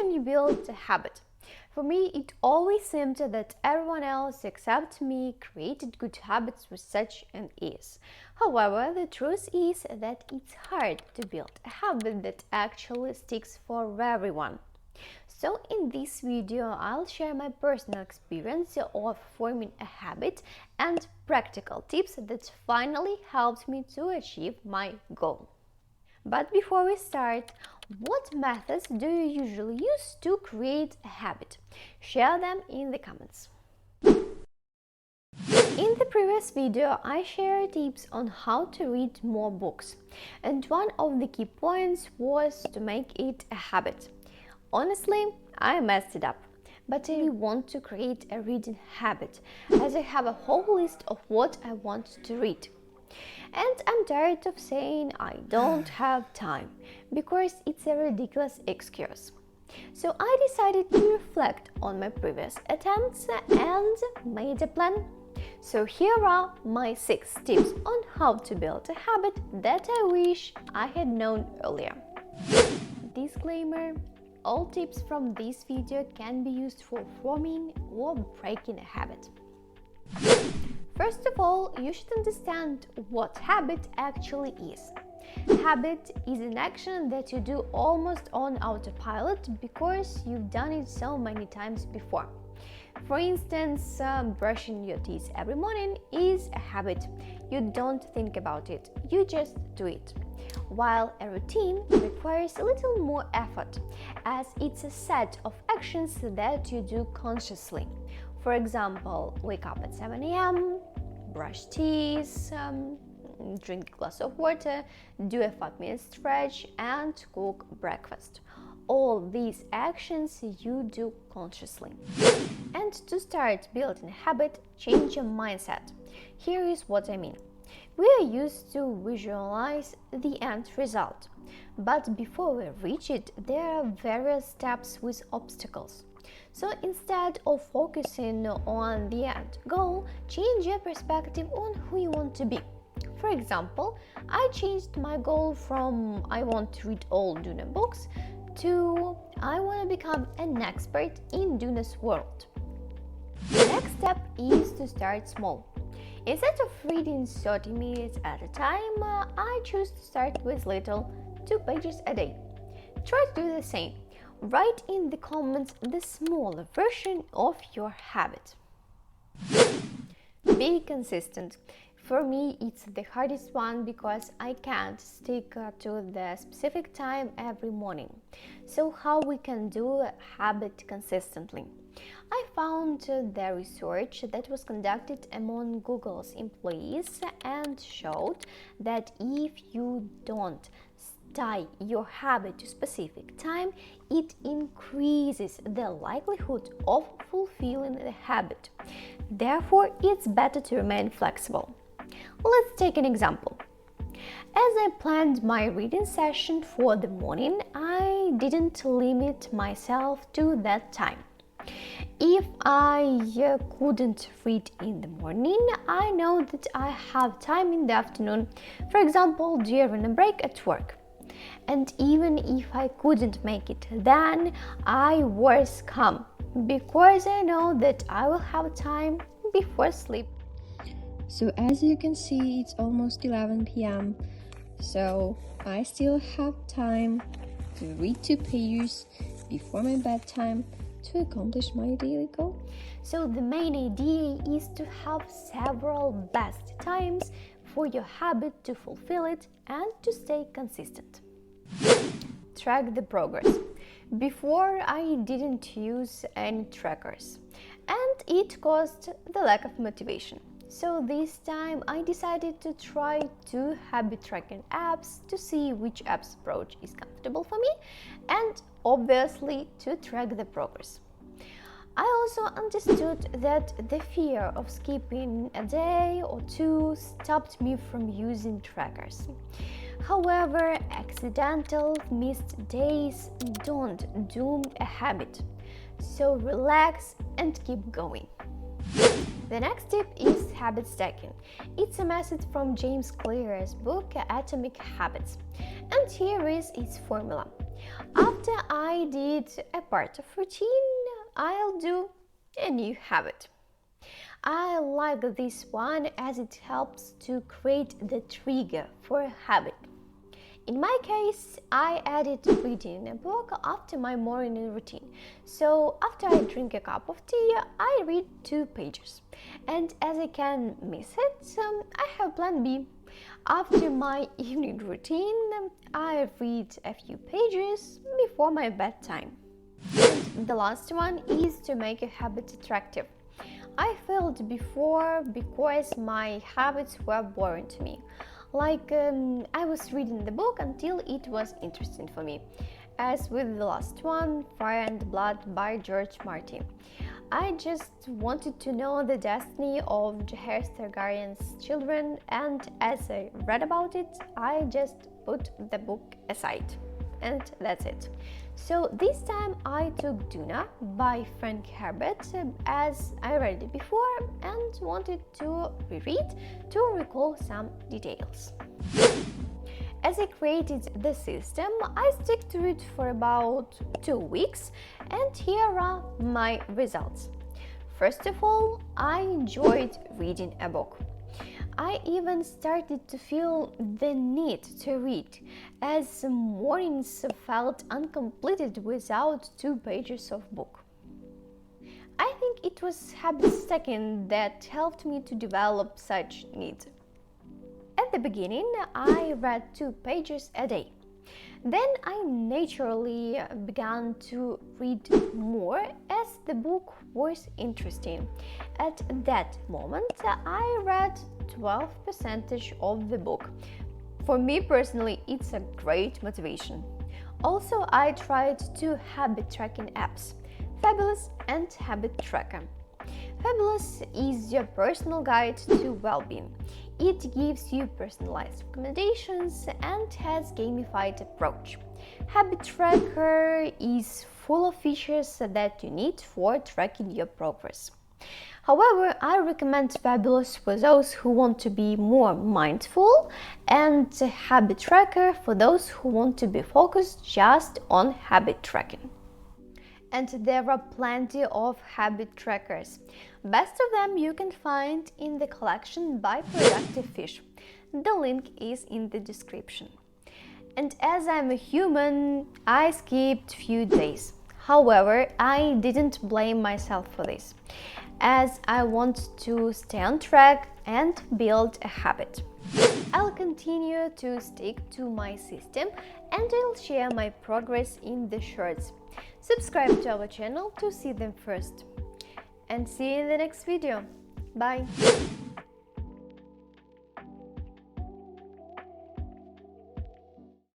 can you build a habit? For me, it always seemed that everyone else except me created good habits with such an ease. However, the truth is that it's hard to build a habit that actually sticks for everyone. So in this video, I'll share my personal experience of forming a habit and practical tips that finally helped me to achieve my goal. But before we start, what methods do you usually use to create a habit? Share them in the comments. In the previous video, I shared tips on how to read more books, and one of the key points was to make it a habit. Honestly, I messed it up, but I want to create a reading habit, as I have a whole list of what I want to read. And I'm tired of saying I don't have time, because it's a ridiculous excuse. So I decided to reflect on my previous attempts and made a plan. So here are my 6 tips on how to build a habit that I wish I had known earlier. Disclaimer: all tips from this video can be used for forming or breaking a habit. First of all, you should understand what habit actually is. Habit is an action that you do almost on autopilot because you've done it so many times before. For instance, brushing your teeth every morning is a habit. You don't think about it, you just do it. While a routine requires a little more effort, as it's a set of actions that you do consciously. For example, wake up at 7 a.m., brush teeth, drink a glass of water, do a 5-minute stretch, and cook breakfast. All these actions you do consciously. And to start building a habit, change your mindset. Here is what I mean. We are used to visualize the end result, but before we reach it, there are various steps with obstacles. So instead of focusing on the end goal, change your perspective on who you want to be. For example, I changed my goal from I want to read all Duna books to I want to become an expert in Duna's world. The next step is to start small. Instead of reading 30 minutes at a time, I choose to start with little, 2 pages a day. Try to do the same. Write in the comments the smaller version of your habit. Be consistent. For me, it's the hardest one because I can't stick to the specific time every morning. So how we can do a habit consistently? I found the research that was conducted among Google's employees and showed that if you don't tie your habit to specific time, it increases the likelihood of fulfilling the habit. Therefore, it's better to remain flexible. Let's take an example. As I planned my reading session for the morning, I didn't limit myself to that time. If I couldn't read in the morning, I know that I have time in the afternoon, for example, during a break at work. And even if I couldn't make it then, I was calm, because I know that I will have time before sleep. So as you can see, it's almost 11 p.m. So I still have time to read 2 pages before my bedtime to accomplish my daily goal. So the main idea is to have several best times for your habit to fulfill it and to stay consistent. Track the progress. Before, I didn't use any trackers, and it caused the lack of motivation. So this time I decided to try 2 habit tracking apps to see which app's approach is comfortable for me, and obviously to track the progress. I also understood that the fear of skipping a day or 2 stopped me from using trackers. However, accidental missed days don't doom a habit, so relax and keep going. The next tip is habit stacking. It's a method from James Clear's book Atomic Habits. And here is its formula. After I did a part of routine, I'll do a new habit. I like this one as it helps to create the trigger for a habit. In my case, I added reading a book after my morning routine. So after I drink a cup of tea, I read 2 pages. And as I can miss it, I have plan B. After my evening routine, I read a few pages before my bedtime. And the last one is to make a habit attractive. I failed before because my habits were boring to me. I was reading the book until it was interesting for me, as with the last one, Fire and Blood by George Martin. I just wanted to know the destiny of Jaehaerys Targaryen's children, and as I read about it, I just put the book aside. And that's it. So this time I took Duna by Frank Herbert as I read it before and wanted to reread to recall some details. As I created the system, I stick to it for about 2 weeks, and here are my results. First of all, I enjoyed reading a book. I even started to feel the need to read, as mornings felt uncompleted without 2 pages of book. I think it was habit stacking that helped me to develop such need. At the beginning, I read 2 pages a day. Then I naturally began to read more as the book was interesting. At that moment, I read 12% of the book. For me personally, it's a great motivation. Also, I tried 2 habit tracking apps, Fabulous and Habit Tracker. Fabulous is your personal guide to well-being. It gives you personalized recommendations and has gamified approach. Habit Tracker is full of features that you need for tracking your progress. However, I recommend Fabulous for those who want to be more mindful, and Habit Tracker for those who want to be focused just on habit tracking. And there are plenty of habit trackers. Best of them you can find in the collection by Productive Fish. The link is in the description. And as I'm a human, I skipped few days. However, I didn't blame myself for this, as I want to stay on track and build a habit. I'll continue to stick to my system and I'll share my progress in the shorts. Subscribe to our channel to see them first. And see you in the next video. Bye!